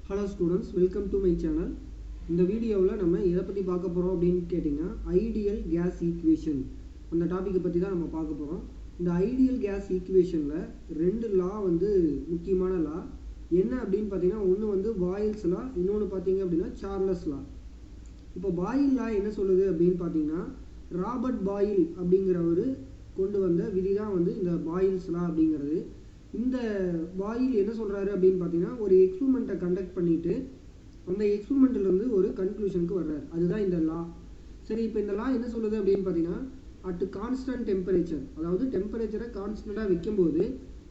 Hello students, welcome to my channel. இந்த வீடியோவில் நம்ம எதை பற்றி பார்க்க போகிறோம் அப்படின்னு கேட்டிங்கன்னா ஐடியல் கேஸ் ஈக்குவேஷன் அந்த டாப்பிக்கை பற்றி தான் நம்ம பார்க்க போகிறோம். இந்த ஐடியல் கேஸ் ஈக்குவேஷனில் ரெண்டு லா வந்து முக்கியமான லா என்ன அப்படின்னு பார்த்தீங்கன்னா ஒன்று வந்து பாயில்ஸ் லா, இன்னொன்று பார்த்தீங்க அப்படின்னா சார்லஸ் லா. இப்போ பாயில் லா என்ன சொல்லுது அப்படின்னு பார்த்தீங்கன்னா ராபர்ட் பாயில் அப்படிங்கிறவர் கொண்டு வந்த விதி தான் வந்து இந்த பாயில்ஸ் லா அப்படிங்கிறது. இந்த பாயில் என்ன சொல்கிறாரு அப்படின்னு பார்த்தீங்கன்னா ஒரு எக்ஸ்பெரிமெண்ட்டை கண்டக்ட் பண்ணிவிட்டு அந்த எக்ஸ்பெரிமெண்ட்லேருந்து ஒரு கன்க்ளூஷனுக்கு வர்றாரு. அதுதான் இந்த லா. சரி, இப்போ இந்த லா என்ன சொல்லுது அப்படின்னு பார்த்தீங்கன்னா அட் கான்ஸ்டன்ட் டெம்பரேச்சர், அதாவது டெம்பரேச்சரை கான்ஸ்டண்ட்டாக வைக்கும்போது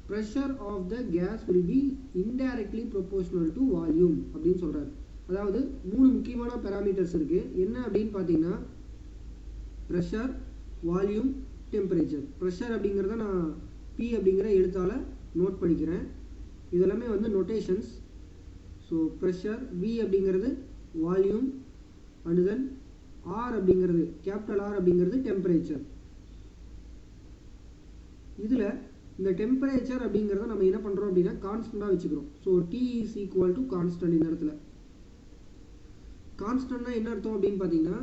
pressure of the gas will be indirectly proportional to volume அப்படின்னு சொல்கிறாரு. அதாவது மூணு முக்கியமான பேராமீட்டர்ஸ் இருக்குது. என்ன அப்படின்னு பார்த்தீங்கன்னா ப்ரெஷர், வால்யூம், டெம்பரேச்சர். ப்ரெஷர் அப்படிங்கிறத நான் பி அப்படிங்கிற எழுத்தால் நோட் பண்ணிக்கிறேன். இதெல்லாமே வந்து நோட்டேஷன்ஸ். ஸோ ப்ரெஷர், வி அப்படிங்கிறது வால்யூம், அண்ட் தென் ஆர் அப்படிங்கிறது கேபிட்டல் ஆர் அப்படிங்கிறது டெம்பரேச்சர். இதில் இந்த டெம்பரேச்சர் அப்படிங்கிறத நம்ம என்ன பண்ணுறோம் அப்படின்னா கான்ஸ்டண்ட்டாக வச்சுக்கிறோம். So T is equal to constant. இந்த இடத்துல கான்ஸ்டன்ட்னா என்ன அர்த்தம் அப்படின்னு பார்த்தீங்கன்னா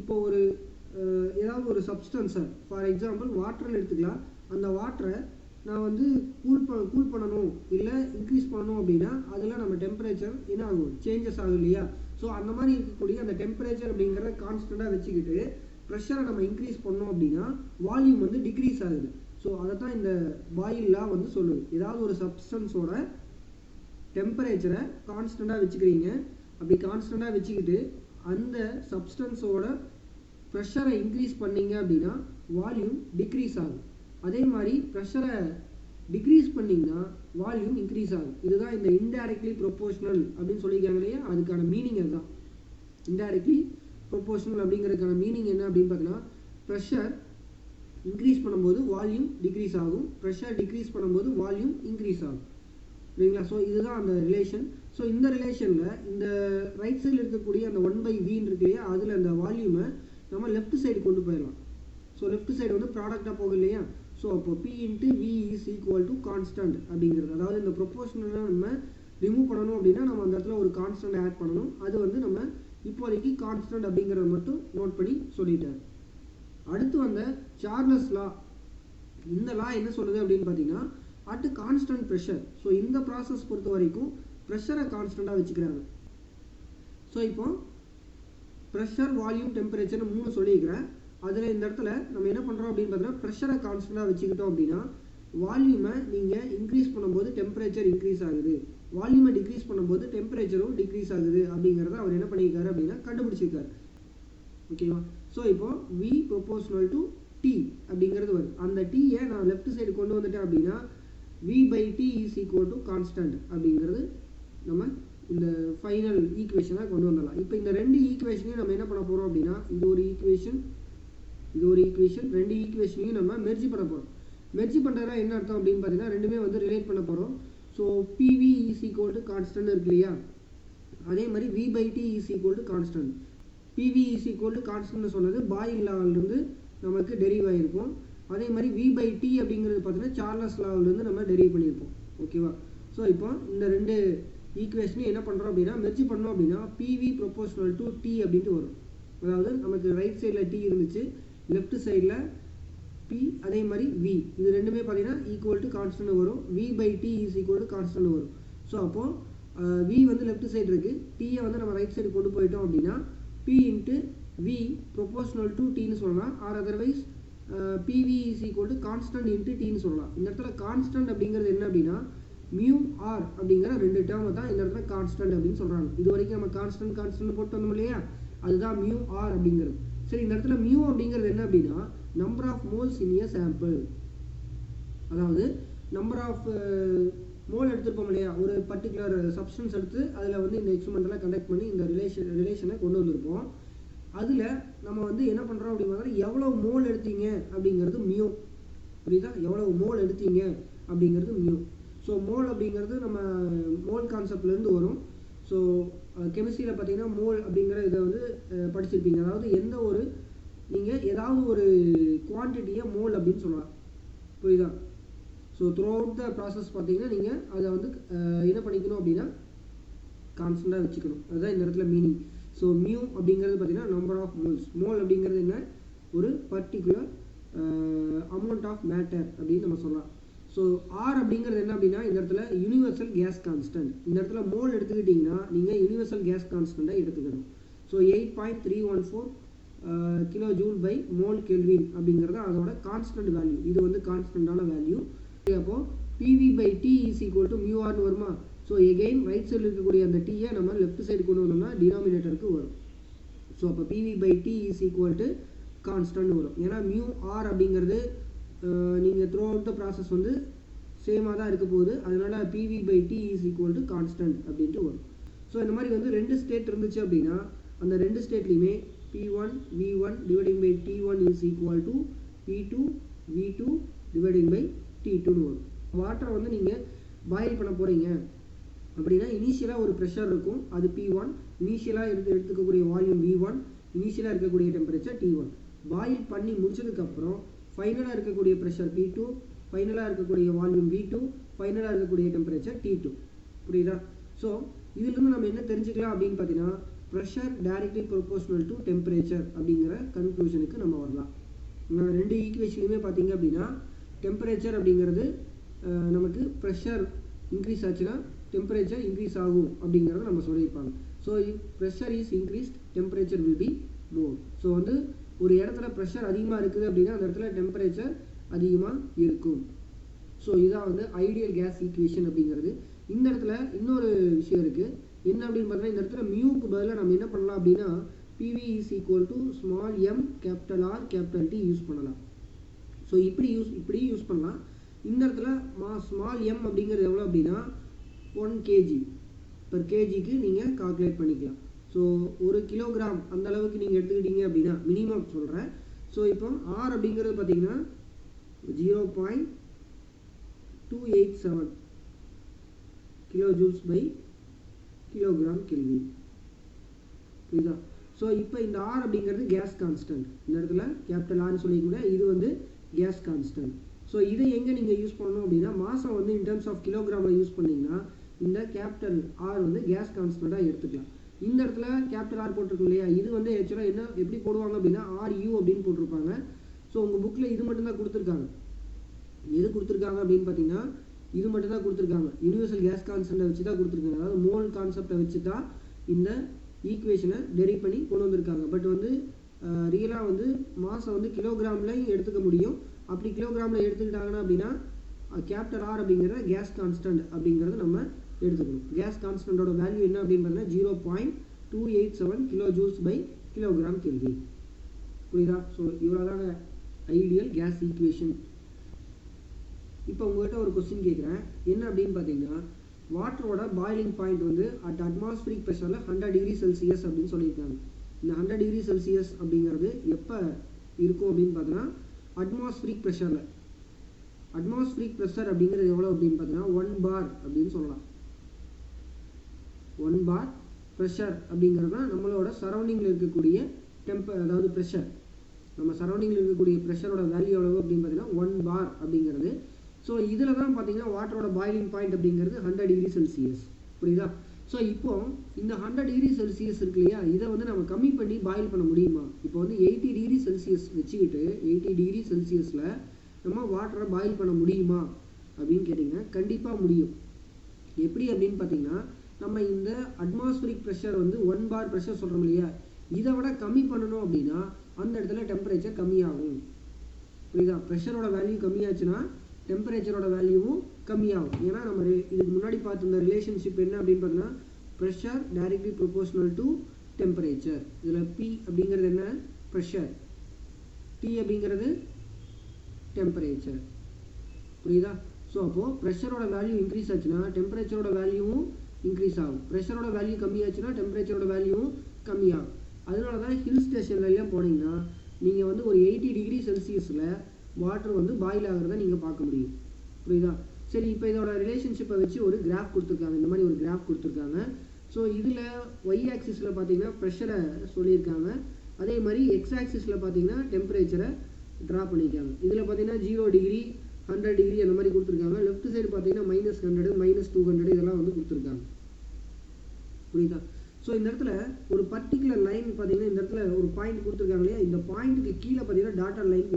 இப்போ ஒரு ஏதாவது ஒரு சப்ஸ்டன்ஸை ஃபார் எக்ஸாம்பிள் வாட்டரில் எடுத்துக்கலாம். அந்த வாட்டரை நான் வந்து கூல் பண்ணணும் இல்லை இன்க்ரீஸ் பண்ணணும் அப்படின்னா அதில் நம்ம டெம்பரேச்சர் என்ன ஆகும், சேஞ்சஸ் ஆகும் இல்லையா? ஸோ அந்த மாதிரி இருக்கக்கூடிய அந்த டெம்பரேச்சர் அப்படிங்கிறத கான்ஸ்டண்ட்டாக வச்சுக்கிட்டு ப்ரெஷரை நம்ம இன்க்ரீஸ் பண்ணோம் அப்படின்னா வால்யூம் வந்து டிக்ரீஸ் ஆகுது. ஸோ அதை தான் இந்த பாயில் லா வந்து சொல்லுது. ஏதாவது ஒரு சப்ஸ்டன்ஸோட டெம்பரேச்சரை கான்ஸ்டண்ட்டாக வச்சுக்கிறீங்க. அப்படி கான்ஸ்டண்ட்டாக வச்சுக்கிட்டு அந்த சப்ஸ்டன்ஸோட ப்ரெஷரை இன்க்ரீஸ் பண்ணீங்க அப்படின்னா வால்யூம் டிக்ரீஸ் ஆகும். அதே மாதிரி ப்ரெஷரை டிக்ரீஸ் பண்ணிங்கன்னா வால்யூம் இன்க்ரீஸ் ஆகும். இதுதான் இந்த இன்டைரக்ட்லி ப்ரொபோர்ஷனல் அப்படின்னு சொல்லியிருக்காங்க இல்லையா, அதுக்கான மீனிங் அதுதான். இன்டைரக்ட்லி ப்ரொபோர்ஷனல் அப்படிங்கிறதுக்கான மீனிங் என்ன அப்படின்னு பார்த்தீங்கன்னா ப்ரெஷர் இன்க்ரீஸ் பண்ணும்போது வால்யூம் டிக்ரீஸ் ஆகும், ப்ரெஷர் டிக்ரீஸ் பண்ணும்போது வால்யூம் இன்க்ரீஸ் ஆகும். சரிங்களா? ஸோ இதுதான் அந்த ரிலேஷன். ஸோ இந்த ரிலேஷனில் இந்த ரைட் சைடில் இருக்கக்கூடிய அந்த 1/v இருக்கு இல்லையா, அதில் அந்த வால்யூமை நம்ம லெஃப்ட் சைடு கொண்டு போயிடலாம். ஸோ லெஃப்ட் சைடு வந்து ப்ராடக்டாக போகும் இல்லையா? ஸோ அப்போ P × V is equal to constant அப்படிங்கிறது. அதாவது இந்த ப்ரொபோர்ஷனலாக நம்ம ரிமூவ் பண்ணணும் அப்படின்னா நம்ம அந்த இடத்துல ஒரு கான்ஸ்டன்ட் ஆட் பண்ணணும். அது வந்து நம்ம இப்போதைக்கு கான்ஸ்டன்ட் அப்படிங்கிறத மட்டும் நோட் பண்ணி சொல்லிட்டார். அடுத்து வந்த சார்லஸ் லா. இந்த லா என்ன சொல்லுது அப்படின்னு பார்த்தீங்கன்னா அட் கான்ஸ்டன்ட் ப்ரெஷர். ஸோ இந்த ப்ராசஸ் பொறுத்த வரைக்கும் ப்ரெஷரை கான்ஸ்டண்ட்டாக வச்சுக்கிறாங்க. ஸோ இப்போ ப்ரெஷர், வால்யூம், டெம்பரேச்சர்னு மூணு சொல்லியிருக்கிறேன். அதில் இந்த இடத்துல நம்ம என்ன பண்ணுறோம் அப்படின்னு பார்த்தீங்கன்னா ப்ரெஷரை கான்ஸ்டண்ட்டாக வச்சுக்கிட்டோம் அப்படின்னா வால்யூமை நீங்கள் இன்க்ரீஸ் பண்ணும்போது டெம்பரேச்சர் இன்க்ரீஸ் ஆகுது, வால்யூமை டிக்ரீஸ் பண்ணும்போது டெம்பரேச்சரும் டிக்ரீஸ் ஆகுது அப்படிங்கிறத அவர் என்ன பண்ணியிருக்காரு அப்படின்னா கண்டுபிடிச்சிருக்காரு. ஓகேவா? ஸோ இப்போ V ப்ரொபோர்ஷனல் டு T அப்படிங்கிறது வருது. அந்த டீயை நான் லெஃப்ட் சைடு கொண்டு வந்துட்டேன் அப்படின்னா V/T is equal to constant அப்படிங்கிறது நம்ம இந்த ஃபைனல் ஈக்குவேஷனாக கொண்டு வந்துடலாம். இப்போ இந்த ரெண்டு ஈக்குவேஷனையும் நம்ம என்ன பண்ண போகிறோம் அப்படின்னா இது ஒரு ஈக்குவேஷன், இது ஒரு ஈக்குவேஷன், ரெண்டு ஈக்குவேஷனையும் நம்ம மெர்ஜ் பண்ண போகிறோம். மெர்ஜ் பண்ணுறதுனா என்ன அர்த்தம் அப்படின்னு பார்த்தீங்கன்னா ரெண்டுமே வந்து ரிலேட் பண்ண போகிறோம். So PV is equal to constant இருக்கு இல்லையா, அதே மாதிரி V/T is equal to constant. PV is equal to constant சொன்னது பாயில் லாவிலிருந்து நமக்கு டெரிவ் ஆகிருக்கும். அதே மாதிரி V/T அப்படிங்கிறது பார்த்தீங்கன்னா சார்லஸ் லாவிலிருந்து நம்ம டெரிவ் பண்ணியிருப்போம். ஓகேவா? ஸோ இப்போ இந்த ரெண்டு ஈக்குவேஷனையும் என்ன பண்ணுறோம் அப்படின்னா மெர்ஜ் பண்ணோம் அப்படின்னா PV ப்ரொபோர்ஷனல் டு T அப்படின்ட்டு வரும். அதாவது நமக்கு ரைட் சைடில் T இருந்துச்சு, லெஃப்ட் சைடில் P, அதே மாதிரி V, இது ரெண்டுமே பார்த்தீங்கன்னா ஈக்குவல் டு கான்ஸ்டன்ட் வரும். V/T is equal to constant வரும். ஸோ அப்போது V வந்து லெஃப்ட் சைடு இருக்குது, Tயை வந்து நம்ம ரைட் சைடு கொண்டு போயிட்டோம் அப்படின்னா P × V ப்ரொபோர்ஷனல் டு Tன்னு சொல்லலாம். Or otherwise PV is equal to constant × Tன்னு சொல்லலாம். இந்த இடத்துல கான்ஸ்டன்ட் அப்படிங்கிறது என்ன அப்படின்னா μr அப்படிங்கிற ரெண்டு டேர்மை தான் இந்த இடத்துல கான்ஸ்டன்ட் அப்படின்னு சொல்கிறாங்க. இது வரைக்கும் நம்ம கான்ஸ்டன்ட் போட்டு வந்தோம் இல்லையா, அதுதான் μr அப்படிங்கிறது. சரி, இந்த இடத்துல μ அப்படிங்கிறது என்ன அப்படின்னா number of moles in a sample. அதாவது நம்பர் ஆஃப் மோல் எடுத்துருப்போம் இல்லையா, ஒரு பர்டிகுலர் சப்ஸ்டன்ஸ் எடுத்து அதில் வந்து இந்த எக்ஸ்பெரிமெண்ட்டெல்லாம் கண்டக்ட் பண்ணி இந்த ரிலேஷனை கொண்டு வந்திருப்போம். அதில் நம்ம வந்து என்ன பண்ணுறோம் அப்படின்னா எவ்வளோ மோல் எடுத்தீங்க அப்படிங்கிறது மியூ. புரியுதா? எவ்வளவு மோல் எடுத்தீங்க அப்படிங்கிறது மியூ. ஸோ மோல் அப்படிங்கிறது நம்ம மோல் கான்செப்ட்லேருந்து வரும். ஸோ கெமிஸ்ட்ரியில் பார்த்தீங்கன்னா மோல் அப்படிங்கிற இதை வந்து படிச்சிருப்பீங்க. அதாவது எந்த ஒரு நீங்கள் ஏதாவது ஒரு குவான்டிட்டியை மோல் அப்படின்னு சொல்லலாம். புரியுதா? So through out the process பார்த்தீங்கன்னா நீங்கள் அதை வந்து என்ன பண்ணிக்கணும் அப்படின்னா கான்ஸ்டண்ட்டாக வச்சுக்கணும். அதுதான் இந்த இடத்துல மீனிங். ஸோ மியூ அப்படிங்கிறது பார்த்தீங்கன்னா நம்பர் ஆஃப் மோல்ஸ். மோல் அப்படிங்கிறது என்ன, ஒரு பர்டிகுலர் அமௌண்ட் ஆஃப் மேட்டர் அப்படின்னு நம்ம சொல்லலாம். ஸோ ஆர் அப்படிங்கிறது என்ன அப்படின்னா இந்த இடத்துல யூனிவர்சல் கேஸ் கான்ஸ்டன்ட். இந்த இடத்துல மோல் எடுத்துக்கிட்டிங்கன்னா நீங்கள் யூனிவர்சல் கேஸ் கான்ஸ்டண்ட்டை எடுத்துக்கணும். So 8.314 kilo joule by mole kelvin அப்படிங்கிறது அதோட கான்ஸ்டன்ட் வேல்யூ. இது வந்து கான்ஸ்டன்டான வேல்யூ. அப்போ PV by T is equal to mu r வருமா. ஸோ எகெயின் ரைட் சைடில் இருக்கக்கூடிய அந்த டீயை நம்ம லெஃப்ட் சைடு கொண்டு வந்தோம்னா டினாமினேட்டருக்கு வரும். ஸோ அப்போ PV by T is equal to constant வரும். ஏன்னா மியூ ஆர் அப்படிங்கிறது நீங்கள் த்ரூ அவுட் த ப்ராசஸ் வந்து சேமாக தான் இருக்க போகுது. அதனால PV by T is equal to constant அப்படின்ட்டு வரும். ஸோ இந்த மாதிரி வந்து ரெண்டு ஸ்டேட் இருந்துச்சு அப்படின்னா அந்த ரெண்டு ஸ்டேட்லையுமே P1 V1 dividing by T1 is equal to P2 V2 dividing by T2ன்னு வரும். வாட்டரை வந்து நீங்கள் பாயில் பண்ண போகிறீங்க அப்படின்னா இனிஷியலாக ஒரு ப்ரெஷர் இருக்கும், அது P1. இனிஷியலாக எடுத்துக்கக்கூடிய வால்யூம் V1, இனிஷியலாக இருக்கக்கூடிய டெம்பரேச்சர் T1. பாயில் பண்ணி முடிச்சதுக்கப்புறம் ஃபைனலாக இருக்கக்கூடிய ப்ரெஷர் P2, ஃபைனலாக இருக்கக்கூடிய வால்யூம் V2, ஃபைனலாக இருக்கக்கூடிய டெம்பரேச்சர் T2. புரியுதா? ஸோ இதுலேருந்து நம்ம என்ன தெரிஞ்சுக்கலாம் அப்படின்னு பார்த்தீங்கன்னா pressure directly proportional to temperature அப்படிங்கிற கன்க்ளூஷனுக்கு நம்ம வரலாம். ரெண்டு ஈக்குவேஷன்லையுமே பார்த்தீங்க அப்படின்னா டெம்பரேச்சர் அப்படிங்கிறது நமக்கு ப்ரெஷர் இன்க்ரீஸ் ஆச்சுன்னா டெம்பரேச்சர் இன்க்ரீஸ் ஆகும் அப்படிங்கிறத நம்ம சொல்லியிருப்பாங்க. So pressure is increased temperature will be more. So வந்து ஒரு இடத்துல ப்ரெஷர் அதிகமாக இருக்குது அப்படின்னா அந்த இடத்துல டெம்பரேச்சர் அதிகமாக இருக்கும். ஸோ இதான் வந்து ஐடியல் கேஸ் ஈக்குவேஷன் அப்படிங்கிறது. இந்த இடத்துல இன்னொரு விஷயம் இருக்குது. என்ன அப்படின்னு பார்த்தீங்கன்னா இந்த இடத்துல மியூக்கு பதிலாக நம்ம என்ன பண்ணலாம் அப்படின்னா PV is equal to small m capital R capital T use பண்ணலாம். ஸோ இப்படி யூஸ் பண்ணலாம். இந்த இடத்துல ஸ்மால் m அப்படிங்கிறது எவ்வளோ அப்படின்னா 1 kg per kgக்கு நீங்கள் கால்குலேட் பண்ணிக்கலாம். ஸோ ஒரு கிலோகிராம் அந்த அளவுக்கு நீங்கள் எடுத்துக்கிட்டீங்க அப்படின்னா மினிமம் சொல்கிறேன். ஸோ இப்போ R அப்படிங்கிறது பார்த்தீங்கன்னா 0.287 kilo joules by kilogram kelvin. புரியுதா? ஸோ இப்போ இந்த R அப்படிங்கிறது கேஸ் கான்ஸ்டன்ட். இந்த இடத்துல கேபிட்டல் ஆர்னு சொல்லிக்கூட இது வந்து கேஸ் கான்ஸ்டன்ட். ஸோ இதை எங்கே நீங்கள் யூஸ் பண்ணணும் அப்படின்னா மாதம் வந்து இன் டர்ம்ஸ் ஆஃப் கிலோகிராமில் யூஸ் பண்ணிங்கன்னா இந்த கேபிட்டல் ஆர் வந்து கேஸ் கான்ஸ்டண்ட்டாக எடுத்துக்கலாம். இந்த இடத்துல கேபிட்டல் ஆர் போட்டிருக்கும் இல்லையா, இது வந்து ஆக்சுவலாக என்ன எப்படி போடுவாங்க அப்படின்னா RU அப்படின்னு போட்டிருப்பாங்க. ஸோ உங்கள் புக்கில் இது மட்டும்தான் கொடுத்துருக்காங்க. எது கொடுத்துருக்காங்க அப்படின்னு பார்த்தீங்கன்னா இது மட்டும் தான் கொடுத்துருக்காங்க. யூனிவர்சல் கேஸ் கான்ஸ்டன்ட்டை வச்சு தான் கொடுத்துருக்காங்க. அதாவது மோல் கான்செப்டை வச்சு தான் இந்த ஈக்குவேஷனை டெரிவ் பண்ணி கொண்டு வந்திருக்காங்க. பட் வந்து ரியலாக வந்து மாதம் வந்து கிலோகிராம்லையும் எடுத்துக்க முடியும். அப்படி கிலோகிராமில் எடுத்துக்கிட்டாங்கன்னா அப்படின்னா கேபிட்டல் ஆர் அப்படிங்கிற கேஸ் கான்ஸ்டன்ட் அப்படிங்கிறத நம்ம எடுத்துக்கணும். கேஸ் கான்ஸ்டன்ட்டோட வேல்யூ என்ன அப்படின்னு பார்த்தீங்கன்னா 0.287 kilo joules by kilogram kelvin. புரியுதா? ஸோ இவ்வளோதான ஐடியல் கேஸ் ஈக்குவேஷன். இப்போ உங்கள்கிட்ட ஒரு கொஸ்டின் கேட்குறேன். என்ன அப்படின்னு பார்த்தீங்கன்னா வாட்டரோட பாயிலிங் பாயிண்ட் வந்து அட் அட்மாஸ்பிரிக் ப்ரெஷரில் 100 டிகிரி செல்சியஸ் அப்படின்னு சொல்லியிருக்காங்க. இந்த 100 டிகிரி செல்சியஸ் அப்படிங்கிறது எப்போ இருக்கும் அப்படின்னு பார்த்தீங்கன்னா அட்மாஸ்பிரிக் ப்ரெஷரில். அட்மாஸ்பிரிக் ப்ரெஷர் அப்படிங்கிறது எவ்வளோ அப்படின்னு பார்த்தீங்கன்னா 1 bar அப்படின்னு சொல்லலாம். 1 bar ப்ரெஷர் அப்படிங்கிறது தான் நம்மளோட சரௌண்டிங்கில் இருக்கக்கூடிய அதாவது ப்ரெஷர். நம்ம சரௌண்டிங்கில் இருக்கக்கூடிய ப்ரெஷரோட வேல்யூ எவ்வளவு அப்படின்னு பார்த்தீங்கன்னா 1 bar அப்படிங்கிறது. ஸோ இதில் தான் பார்த்தீங்கன்னா வாட்டரோட பாயிலிங் பாயிண்ட் அப்படிங்கிறது 100 டிகிரி செல்சியஸ். புரியுதா? ஸோ இப்போ இந்த 100 டிகிரி செல்சியஸ் இருக்கு இல்லையா, இதை வந்து நம்ம கம்மி பண்ணி பாயில் பண்ண முடியுமா? இப்போ வந்து 80 டிகிரி செல்சியஸ் வச்சுக்கிட்டு 80 டிகிரி செல்சியஸில் நம்ம வாட்டரை பாயில் பண்ண முடியுமா அப்படின்னு கேட்டிங்கன்னா கண்டிப்பாக முடியும். எப்படி அப்படின்னு பார்த்தீங்கன்னா நம்ம இந்த அட்மாஸ்பிரிக் ப்ரெஷர் வந்து 1 bar ப்ரெஷர் சொல்கிறோம் இல்லையா, இதை விட கம்மி பண்ணணும் அப்படின்னா அந்த இடத்துல டெம்பரேச்சர் கம்மியாகும். புரியுதா? ப்ரெஷரோட வேல்யூ கம்மியாச்சுன்னா டெம்பரேச்சரோட வேல்யூவும் கம்மியாகும். ஏன்னா நம்ம இதுக்கு முன்னாடி பார்த்துருந்த ரிலேஷன்ஷிப் என்ன அப்படின்னு பார்த்தீங்கன்னா pressure directly proportional to temperature. இதில் P அப்படிங்கிறது என்ன, ப்ரெஷர், T அப்படிங்கிறது டெம்பரேச்சர். புரியுதா? ஸோ அப்போது ப்ரெஷரோட வேல்யூ இன்க்ரீஸ் ஆச்சுன்னா டெம்பரேச்சரோட வேல்யூவும் இன்க்ரீஸ் ஆகும். ப்ரெஷரோட வேல்யூ கம்மியாச்சுன்னா டெம்பரேச்சரோட வேல்யூவும் கம்மியாகும். அதனால தான் ஹில் ஸ்டேஷன்லாம் போனீங்கன்னா நீங்கள் வந்து ஒரு 80 டிகிரி செல்சியஸில் வாட்டர் வந்து பாயில் ஆகிறத நீங்கள் பார்க்க முடியும். புரியுதா? சரி, இப்போ இதோட ரிலேஷன்ஷிப்பை வச்சு ஒரு கிராஃப் கொடுத்துருக்காங்க. இந்த மாதிரி ஒரு கிராஃப் கொடுத்துருக்காங்க. ஸோ இதில் ஒய் ஆக்சிஸில் பார்த்தீங்கன்னா ப்ரெஷரை சொல்லியிருக்காங்க. அதே மாதிரி எக்ஸ் ஆக்சிஸில் பார்த்தீங்கன்னா டெம்பரேச்சரை ட்ரா பண்ணியிருக்காங்க. இதில் பார்த்தீங்கன்னா 0 டிகிரி 100 டிகிரி அந்த மாதிரி கொடுத்துருக்காங்க. லெஃப்ட் சைடு பார்த்தீங்கன்னா -100 -200 இதெல்லாம் வந்து கொடுத்துருக்காங்க. புரியுதா? ஸோ இந்த இடத்துல ஒரு பர்டிகுலர் லைன் பார்த்தீங்கன்னா இந்த இடத்துல ஒரு பாயிண்ட் கொடுத்துருக்காங்க இல்லையா, இந்த பாயிண்ட்டுக்கு கீழே பார்த்தீங்கன்னா டாட்டட் லைன்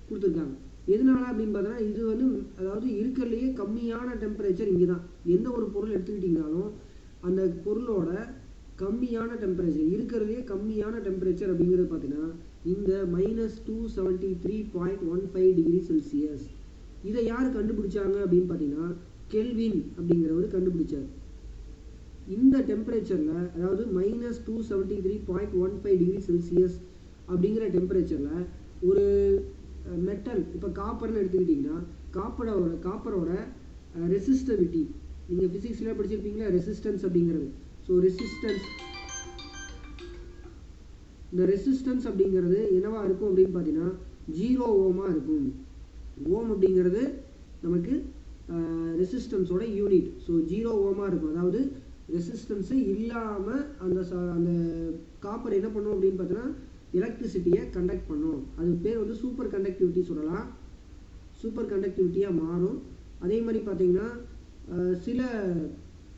கொடுத்துருக்காங்க. எதனால அப்படின்னு பார்த்தீங்கன்னா இது வந்து அதாவது இருக்கிறதுலையே கம்மியான டெம்பரேச்சர் இங்கே தான். எந்த ஒரு பொருள் எடுத்துக்கிட்டிங்கனாலும் அந்த பொருளோட கம்மியான டெம்பரேச்சர் இருக்கிறதுலையே கம்மியான டெம்பரேச்சர் அப்படிங்கிறது பார்த்தீங்கன்னா இந்த -273.15 டிகிரி செல்சியஸ். இதை யார் கண்டுபிடிச்சாங்க அப்படின்னு பார்த்தீங்கன்னா கெல்வின் அப்படிங்கிறவர் கண்டுபிடிச்சார். இந்த டெம்பரேச்சரில் அதாவது -273.15 டிகிரி செல்சியஸ் அப்படிங்கிற டெம்பரேச்சரில் ஒரு மெட்டல் இப்போ காப்பர்னு எடுத்துக்கிட்டிங்கன்னா காப்பரோட ரெசிஸ்டிவிட்டி நீங்கள் ஃபிசிக்ஸில் படிச்சிருப்பீங்களா, ரெசிஸ்டன்ஸ் அப்படிங்கிறது. ஸோ இந்த ரெசிஸ்டன்ஸ் அப்படிங்கிறது என்னவா இருக்கும் அப்படின்னு பார்த்தீங்கன்னா 0 ஓமாக இருக்கும். ஓம் அப்படிங்கிறது நமக்கு ரெசிஸ்டன்ஸோட யூனிட். ஸோ 0 ஓமாக இருக்கும். அதாவது ரெசிஸ்டன்ஸு இல்லாமல் அந்த காப்பர் என்ன பண்ணும் அப்படின்னு பார்த்தீங்கன்னா எலக்ட்ரிசிட்டியை கண்டக்ட் பண்ணும். அது பேர் வந்து சூப்பர் கண்டக்டிவிட்டி சொல்லலாம். சூப்பர் கண்டக்டிவிட்டியாக மாறும். அதே மாதிரி பார்த்தீங்கன்னா சில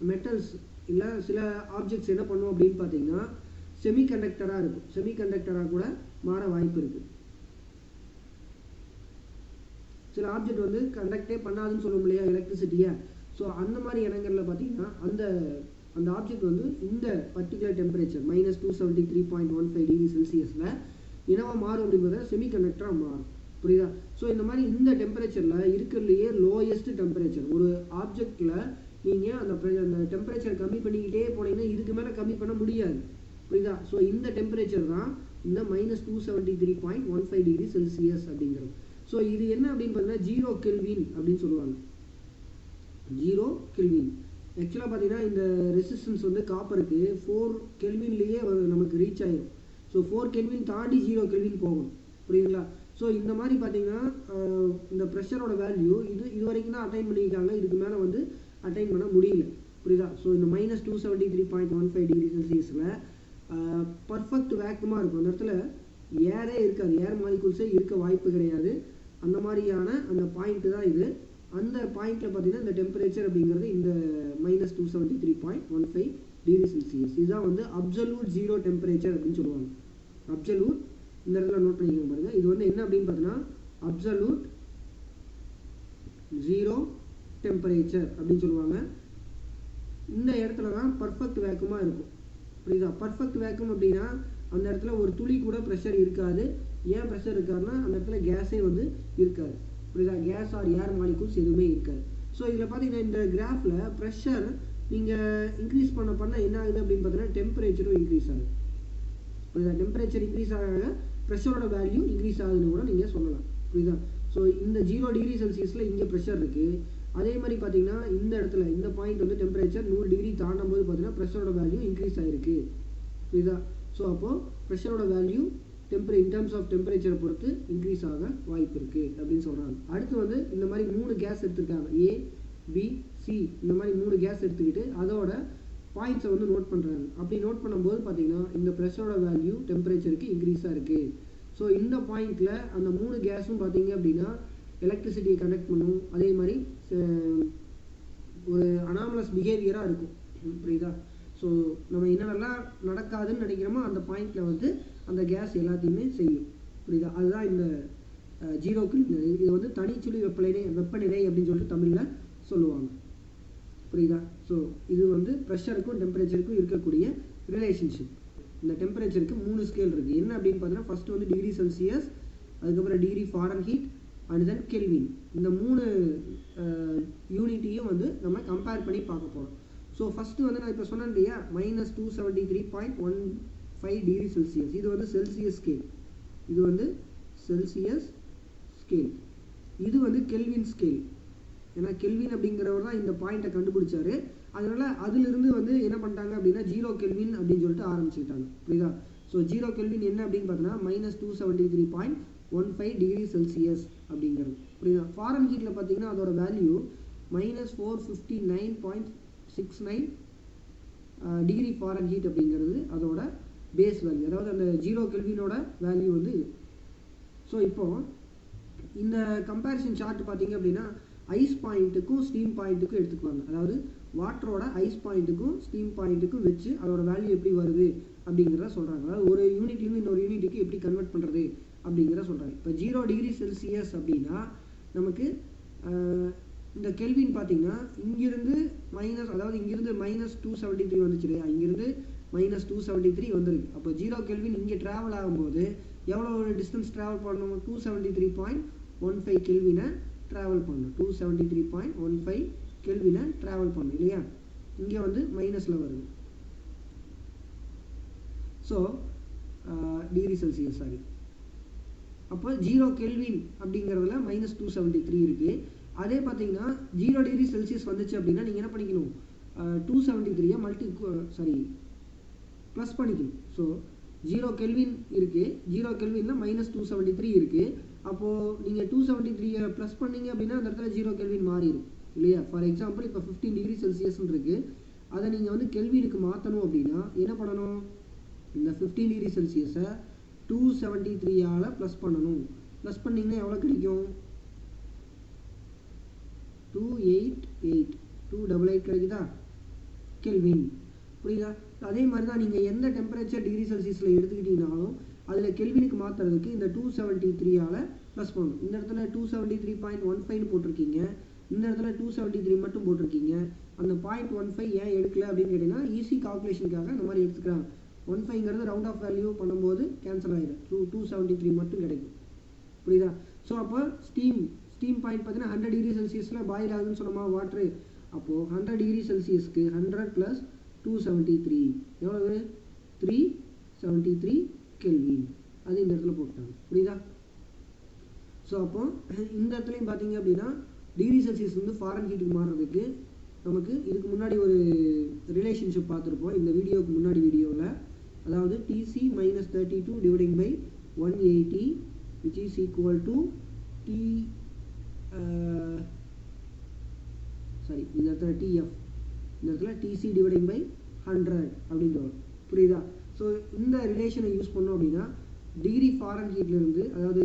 மெட்டல்ஸ் இல்லை சில ஆப்ஜெக்ட்ஸ் என்ன பண்ணும் அப்படின்னு பார்த்தீங்கன்னா செமிகண்டக்டராக இருக்கும். செமிகண்டக்டராக கூட மாற வாய்ப்பு இருக்குது. சில ஆப்ஜெக்ட் வந்து கண்டக்டே பண்ணாதுன்னு சொல்லும் இல்லையா எலக்ட்ரிசிட்டியை. ஸோ அந்த மாதிரி இடங்களில் பார்த்தீங்கன்னா அந்த ஆப்ஜெக்ட் வந்து இந்த பர்டிகுலர் டெம்பரேச்சர் -273.15 டிகிரி செல்சியஸில் என்னவா மாறும் அப்படிங்கிறத செமிகண்டக்டராக மாறும். புரியுதா? ஸோ இந்த மாதிரி இந்த டெம்பரேச்சரில் இருக்கிறதுலையே லோயஸ்ட் டெம்பரேச்சர் ஒரு ஆப்ஜெக்டில் நீங்கள் அந்த டெம்பரேச்சர் கம்மி பண்ணிக்கிட்டே போனீங்கன்னா இதுக்கு மேலே கம்மி பண்ண முடியாது. புரியுதா? ஸோ இந்த டெம்பரேச்சர் தான் இந்த -273.15 டிகிரி செல்சியஸ் அப்படிங்கிறது. ஸோ இது என்ன அப்படின்னு பார்த்தீங்கன்னா 0 கெல்வின் அப்படின்னு சொல்லுவாங்க. 0 கெல்வின் ஆக்சுவலாக பார்த்தீங்கன்னா இந்த ரெசிஸ்டன்ஸ் வந்து காப்பருக்கு 4 கெல்வின்லேயே நமக்கு ரீச் ஆகிடும். ஸோ 4 கெல்வின் தாண்டி 0 கெல்வின் போகணும். புரியுதுங்களா? ஸோ இந்த மாதிரி பார்த்தீங்கன்னா இந்த ப்ரெஷரோட வேல்யூ இது வரைக்கும் தான் அட்டைன் பண்ணியிருக்காங்க. இதுக்கு மேலே வந்து அட்டைன் பண்ண முடியல. புரியுதா? ஸோ இந்த -273.15 டிகிரி செல்சியஸில் பர்ஃபெக்ட் வேக்குமாக இருக்கும். அந்த இடத்துல ஏரே இருக்காது, ஏர் மாலிகூல்ஸே இருக்க வாய்ப்பு கிடையாது. அந்த மாதிரியான அந்த பாயிண்ட்டு தான் இது. அந்த பாயிண்ட்டில் பார்த்தீங்கன்னா இந்த டெம்பரேச்சர் அப்படிங்கிறது இந்த -273.15 டிகிரி செல்சியஸ். இதுதான் வந்து அப்சல்யூட் ஜீரோ டெம்பரேச்சர் அப்படின்னு சொல்லுவாங்க. அப்சல்யூட் இந்த இடத்துல நோட் பண்ணிக்கோங்க பாருங்க. இது வந்து என்ன அப்படின்னு பார்த்தீங்கன்னா அப்சல்யூட் ஜீரோ டெம்பரேச்சர் அப்படின்னு சொல்லுவாங்க. இந்த இடத்துல தான் பர்ஃபெக்ட் வேக்குமாக இருக்கும். புரியுதா? பர்ஃபெக்ட் வேக்கும் அப்படின்னா அந்த இடத்துல ஒரு துளி கூட ப்ரெஷர் இருக்காது. ஏன் ப்ரெஷர் இருக்காதுன்னா அந்த இடத்துல கேஸே வந்து இருக்காது. புரியுதா? கேஸ் ஆர் ஏர் மாலிகூல்ஸ் எதுவுமே இருக்காது. ஸோ இதில் பார்த்தீங்கன்னா இந்த கிராஃபில் ப்ரெஷர் நீங்கள் இன்க்ரீஸ் பண்ண என்ன ஆகுது அப்படின்னு பார்த்தீங்கன்னா டெம்பரேச்சரும் இன்க்ரீஸ் ஆகுது. புரியுதா? டெம்பரேச்சர் இன்க்ரீஸ் ஆக ப்ரெஷரோட வேல்யூ இன்க்ரீஸ் ஆகுதுன்னு கூட நீங்கள் சொல்லலாம். புரியுதா? ஸோ இந்த 0 டிகிரி செல்சியஸில் இங்கே ப்ரெஷர் இருக்குது. அதே மாதிரி பார்த்தீங்கன்னா இந்த இடத்துல இந்த பாயிண்ட் வந்து டெம்பரேச்சர் 100 டிகிரி தாண்டும் போது பார்த்தீங்கன்னா ப்ரெஷரோட வேல்யூ இன்க்ரீஸ் ஆகிருக்கு. புரியுதா? ஸோ அப்போது ப்ரெஷரோட வேல்யூ இன் டர்ம்ஸ் ஆஃப் டெம்பரேச்சரை பொறுத்து இன்க்ரீஸ் ஆக வாய்ப்பு இருக்குது அப்படின்னு சொல்கிறாங்க. அடுத்து வந்து இந்த மாதிரி 3 கேஸ் எடுத்துருக்காங்க. A, B, C இந்த மாதிரி 3 கேஸ் எடுத்துக்கிட்டு அதோட பாயிண்ட்ஸை வந்து நோட் பண்ணுறாங்க. அப்படி நோட் பண்ணும்போது பார்த்தீங்கன்னா இந்த ப்ரெஷரோட வேல்யூ டெம்பரேச்சருக்கு இன்க்ரீஸாக இருக்குது. ஸோ இந்த பாயிண்டில் அந்த 3 கேஸும் பார்த்தீங்க அப்படின்னா எலக்ட்ரிசிட்டியை கண்டக்ட் பண்ணும். அதே மாதிரி ஒரு அனாமலஸ் பிஹேவியராக இருக்கும். புரியுதா? ஸோ நம்ம என்னென்னலாம் நடக்காதுன்னு நினைக்கிறோமோ அந்த பாயிண்டில் வந்து அந்த கேஸ் எல்லாத்தையுமே செய்யும். புரியுதா? அதுதான் இந்த 0 கெல்வின். இது வந்து தனிச்சுழி வெப்பநிலை அப்படின்னு சொல்லிட்டு தமிழில் சொல்லுவாங்க. புரியுதா? ஸோ இது வந்து ப்ரெஷருக்கும் டெம்பரேச்சருக்கும் இருக்கக்கூடிய ரிலேஷன்ஷிப். இந்த டெம்பரேச்சருக்கு 3 ஸ்கேல் இருக்குது. என்ன அப்படின்னு பார்த்தீங்கன்னா ஃபஸ்ட்டு வந்து டிகிரி செல்சியஸ், அதுக்கப்புறம் degree Fahrenheit and then kelvin. இந்த 3 யூனிட்டையும் வந்து நம்ம கம்பேர் பண்ணி பார்க்க போகிறோம். ஸோ ஃபஸ்ட்டு வந்து நான் இப்போ சொன்னேன் இல்லையா -273.15 டிகிரி செல்சியஸ். இது வந்து செல்சியஸ் ஸ்கேல். இது வந்து செல்சியஸ் ஸ்கேல். இது வந்து கெல்வின் ஸ்கேல். ஏன்னா கெல்வின் அப்படிங்கிறவர் தான் இந்த பாயிண்ட்டை கண்டுபிடிச்சாரு. அதனால் அதிலிருந்து வந்து என்ன பண்ணிட்டாங்க அப்படின்னா 0 கெல்வின் அப்படின்னு சொல்லிட்டு ஆரம்பிச்சுக்கிட்டாங்க. புரியுதா? ஸோ 0 கெல்வின் என்ன அப்படின்னு பார்த்தீங்கன்னா -273.15 டிகிரி செல்சியஸ் அப்படிங்கிறது. புரியுதா? ஃபாரன் ஹீட்டில் பார்த்தீங்கன்னா அதோட வேல்யூ -459.69 டிகிரி ஃபாரன் ஹீட் அப்படிங்கிறது அதோட பேஸ் வேல்யூ. அதாவது அந்த 0 கெல்வினோட வேல்யூ வந்து இது. ஸோ இப்போது இந்த கம்பேரிசன் சார்ட் பார்த்தீங்க அப்படின்னா ஐஸ் பாயிண்ட்டுக்கும் ஸ்டீம் பாயிண்ட்டுக்கும் எடுத்துக்குவாங்க. அதாவது வாட்டரோட ஐஸ் பாயிண்ட்டுக்கும் ஸ்டீம் பாயிண்ட்டுக்கும் வச்சு அதோட வேல்யூ எப்படி வருது அப்படிங்கிறத சொல்கிறாங்க. அதாவது ஒரு யூனிட்லேருந்து இன்னொரு யூனிட்டுக்கு எப்படி கன்வெர்ட் பண்ணுறது அப்படிங்கிறத சொல்கிறாங்க. இப்போ 0 டிகிரி செல்சியஸ் அப்படின்னா நமக்கு இந்த கெல்வின் பார்த்தீங்கன்னா இங்கிருந்து அதாவது இங்கிருந்து -273 வந்துச்சு இல்லையா, இங்கிருந்து -273 வந்துருக்கு. அப்போ 0 கெல்வின் இங்கே ட்ராவல் ஆகும்போது எவ்வளோ டிஸ்டன்ஸ் ட்ராவல் பண்ணணும்? 273.15 கெல்வினை ட்ராவல் பண்ணணும். 273.15 கெல்வினை ட்ராவல் பண்ணணும் இல்லையா. இங்கே வந்து மைனஸில் வருது. So degree Celsius sorry. அப்போ 0 கெல்வின் அப்படிங்கிறதுல -273 இருக்குது. அதே பார்த்தீங்கன்னா 0 டிகிரி செல்சியஸ் வந்துச்சு அப்படின்னா நீங்கள் என்ன பண்ணிக்கணும்? 273 ப்ளஸ் பண்ணிக்கணும். ஸோ 0 கெல்வின் இருக்குது, 0 கெல்வினில் -273 இருக்குது. அப்போது நீங்கள் 273 ப்ளஸ் பண்ணிங்க அப்படின்னா அந்த இடத்துல 0 கெல்வின் மாறிடும் இல்லையா. ஃபார் எக்ஸாம்பிள் இப்போ 15 டிகிரி செல்சியஸ்ன்னு இருக்குது. அதை நீங்கள் வந்து கெல்வினுக்கு மாற்றணும் அப்படின்னா என்ன பண்ணணும்? இந்த 15 டிகிரி செல்சியஸை 273 ப்ளஸ் பண்ணணும். ப்ளஸ் பண்ணிங்கன்னா எவ்வளோ கிடைக்கும்? 288 கிடைக்குதா கெல்வின். புரியுதா? அதே மாதிரி தான் நீங்கள் எந்த டெம்பரேச்சர் டிகிரி செல்சியஸில் எடுத்துக்கிட்டீங்கனாலும் அதில் கெல்வினுக்கு மாற்றுறதுக்கு இந்த 273 ப்ளஸ் பண்ணணும். இந்த இடத்துல 273.15 போட்டிருக்கீங்க, இந்த இடத்துல 273 மட்டும் போட்டிருக்கீங்க. அந்த 0.15 ஏன் எடுக்கல அப்படின்னு கேட்டிங்கன்னா ஈஸி கால்குலேஷனுக்காக அந்த மாதிரி எடுத்துக்கிறாங்க. 15ங்கிறது ரவுண்ட் ஆஃப் வேல்யூ பண்ணும்போது கேன்சல் ஆகிடும். 273 மட்டும் கிடைக்கும். புரியுதா? ஸோ அப்போ ஸ்டீம் பாயிண்ட் பார்த்தீங்கன்னா 100 டிகிரி செல்சியஸில் பாயில் ஆகுதுன்னு சொன்னோமா வாட்ரு. அப்போது 100 டிகிரி செல்சியஸ்க்கு 100 + 273 எவ்வளவு? 373 கெல்வின். அது இந்த இடத்துல போட்டாங்க. புரியுதா? ஸோ அப்போ இந்த இடத்துலையும் பார்த்தீங்க அப்படின்னா டிகிரி செல்சியஸ் வந்து ஃபாரன் ஹீட்டுக்கு மாறுறதுக்கு நமக்கு இதுக்கு முன்னாடி ஒரு ரிலேஷன்ஷிப் பார்த்துருப்போம் இந்த வீடியோவுக்கு முன்னாடி வீடியோவில். அதாவது TC - 32/180 which is equal to இந்த இடத்துல TF, இந்த இடத்துல TC/100 அப்படின்ற வரும். புரியுதா? ஸோ இந்த ரிலேஷனை யூஸ் பண்ணோம் அப்படின்னா டிகிரி ஃபாரன் ஹீட்லேருந்து, அதாவது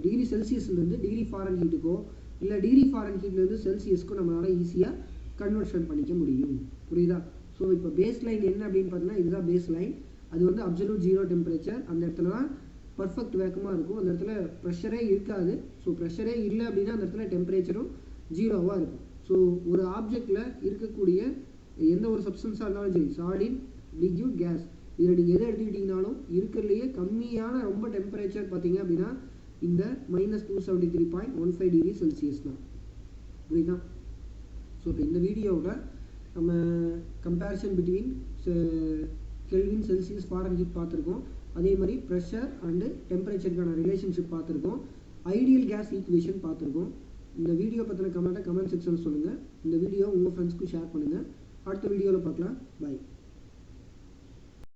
டிகிரி செல்சியஸ்லேருந்து டிகிரி ஃபாரன் ஹீட்டுக்கோ இல்லை டிகிரி ஃபாரன் ஹீட்லேருந்து செல்சியஸ்க்கோ நம்மளால் ஈஸியாக கன்வர்ஷன் பண்ணிக்க முடியும். புரியுதா? ஸோ இப்போ பேஸ் லைன் என்ன அப்படின்னு பார்த்தீங்கன்னா இதுதான் பேஸ் லைன். அது வந்து அப்சல்யூட் 0 டெம்பரேச்சர். அந்த இடத்துல தான் பர்ஃபெக்ட் வேக்கமாக இருக்கும். அந்த இடத்துல ப்ரெஷரே இருக்காது. ஸோ ப்ரெஷரே இல்லை அப்படின்னா அந்த இடத்துல டெம்பரேச்சரும் 0வாக இருக்கும். ஸோ ஒரு ஆப்ஜெக்டில் இருக்கக்கூடிய எந்த ஒரு சப்ஸ்டன்ஸாக இருந்தாலும் சரி, சாலிட், லிக்யூட், கேஸ், இதில் நீங்கள் எதை எடுத்துக்கிட்டிங்கனாலும் இருக்கிறதுலையே கம்மியான ரொம்ப டெம்பரேச்சர் பார்த்தீங்க அப்படின்னா இந்த -273.15 டிகிரி செல்சியஸ் தான். புரியுதா? ஸோ இப்போ இந்த வீடியோவில் நம்ம comparison between kelvin, Celsius, Fahrenheit பார்த்துருக்கோம். அதே மாதிரி ப்ரெஷர் அண்டு டெம்பரேச்சருக்கான ரிலேஷன்ஷிப் பார்த்துருக்கோம். ஐடியல் கேஸ் ஈக்குவேஷன் பார்த்துருக்கோம். இந்த வீடியோ பற்றின கமெண்ட் செக்ஷன் சொல்லுங்கள். இந்த வீடியோ உங்கள் ஃப்ரெண்ட்ஸ்க்கு ஷேர் பண்ணுங்கள். அடுத்த வீடியோவில் பார்க்கலாம். பாய்.